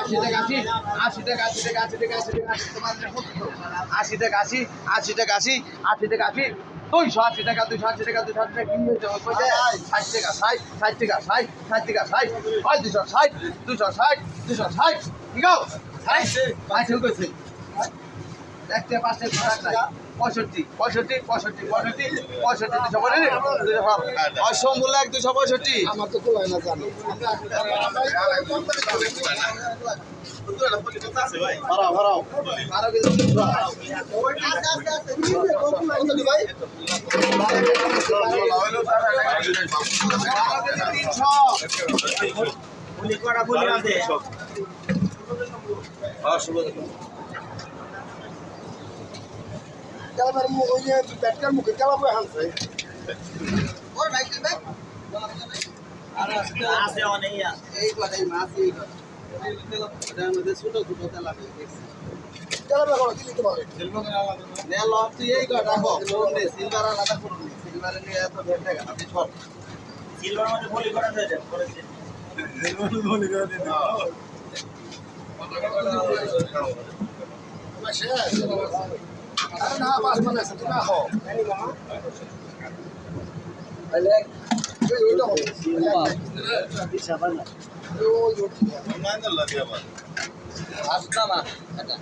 80 টাকা 80 টাকা 80 টাকা 80 টাকা 80 টাকা 80 টাকা 80 80 টাকা 80 80 টাকা 80 280 টাকা 280 টাকা 280 টাকা কি হয়েছে 60 টাকা 60 টাকা 60 60 টাকা 60 হয় 260 260 260 কি গো 60 60 কইছে দেখতে পাশে টাকা নাই 65 65 65 65 65 265 অসম্ভব 265 আমার তো কোলাই না জানি ভাড়াও ভাড়াও আরো কিছু ভাই পুলি করা পুলি আছে কালাবার মুখ ওই যে ব্যাটকার মুখে কালাবে হানছে ওই ভাই ভাই আছে অনেক এই কথাই মাছ এই কথা ওটার মধ্যে ছোট ছোট তেলা দেখছি কালাবে কোন কি লিখতে পারে নেল তুই এই কথা কো লোন দে সিলভার আলাদা করুন সিলভার নিয়ে এত ভেট টাকা আপনি সব সিলভার মধ্যে পুলি করা যায় করেছে আরে না পাস মানে আছে তুমি আহো তাহলে এই ওইটা হবে ওই আসতা না এটা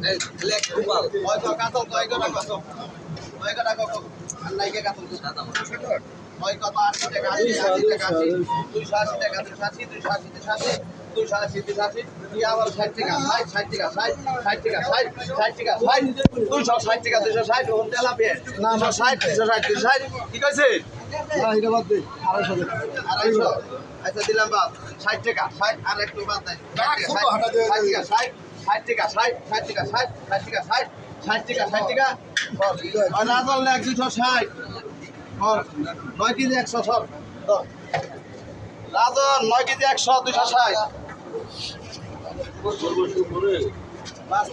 এই লেক কুপাল ওই তো কাতল তো এই কথা কত ওই কথা কত আর নাইকে কাতল তো সাদা ওই কত 80 টাকা 80 টাকা 280 টাকা 280 280 280 কি আবার 60 টাকা 60 টাকা 60 টাকা 60 টাকা 260 টাকা 260 ওখান তেলা পেয়ে না 260 260 কি কইছে না এটা বাদ দে 250 250 আচ্ছা দিলাম বাদ 60 টাকা 60 আর একটু বাদ নাই 60 টাকা 60 টাকা 60 টাকা 60 টাকা 60 টাকা 60 টাকা আর রাজল লেখ 260 আর 9 কেজি 100 সব রাজল 9 কেজি 100 260 বাস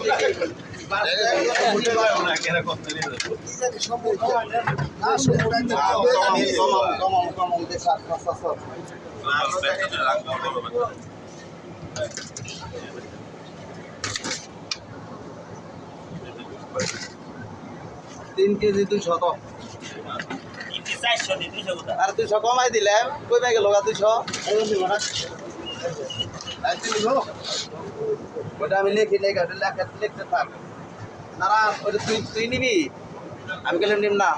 তিন কেজি 200 তো 400 দিতে হবে আর 200 কমাই দিলাম কই পাই গেল 200 ওটা আমি লিখি লিখতে থাক না ওটা তুই নিবি আমি গেলাম নিম না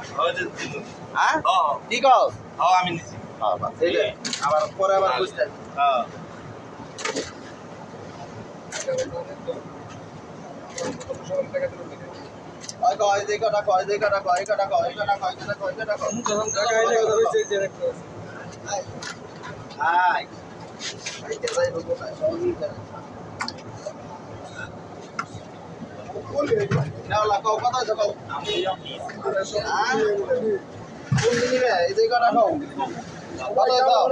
হ্যাঁ কি কস আমি নিছি আবার পরে আবার বুঝলেন কয় যে কটা কয় যে কটা কয় কটা কয় কটা কয় কটা কয় কটা হাই আইতে যাই রোগ না নাও লাগো কত আছে কও কোন দিনে এই যে কটা কও কত দাও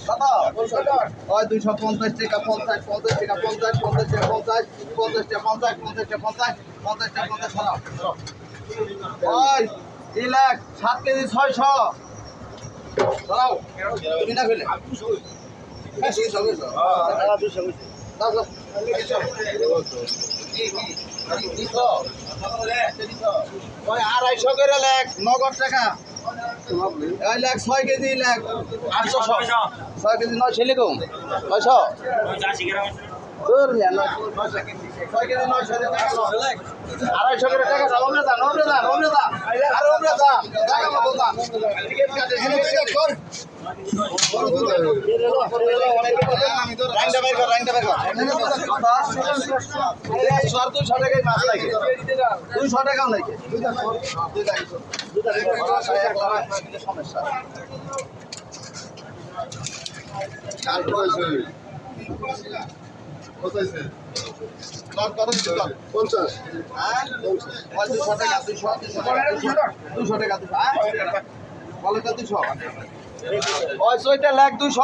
কত ওই 250 টাকা 50 50 টাকা 50 50 টাকা 50 50 টাকা 50 50 টাকা 50 টাকা 50 টাকা ওই 2 লাখ 7 কেজি 600 দাও তুমি না ফেলে হ্যাঁ 200 দাও দাও ওই 250 করে লেখ নগদ টাকা ওই লেখ 6 কেজি লেখ 800 6 কেজি 900 লিখুন 900 তোর মিয়া 900 কেজি 6 কেজি 900 টাকা 250 করে টাকা দাও ওমরে দাও আর ওমরে দাও টাকা মতো দাও টিকিট কাটে টিকিট কর রাইন্ডা বাইর কর 200 টাকায় মাছ লাগে 200 টাকাও লাগে সমস্যা দুশো টাকা বলে তো 200 ওই ছয়টা লাখ 200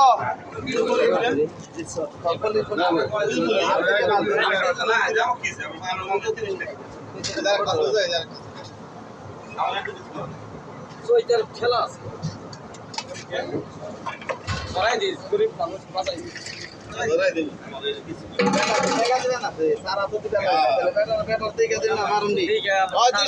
ছয়টার খেলা আছে করাই দিস গরিব মানুষ বাঁচাই টাকা দিবেন না সারা তো দিবেন না তাহলে বেটার দেখে দিন না মারুন নি 200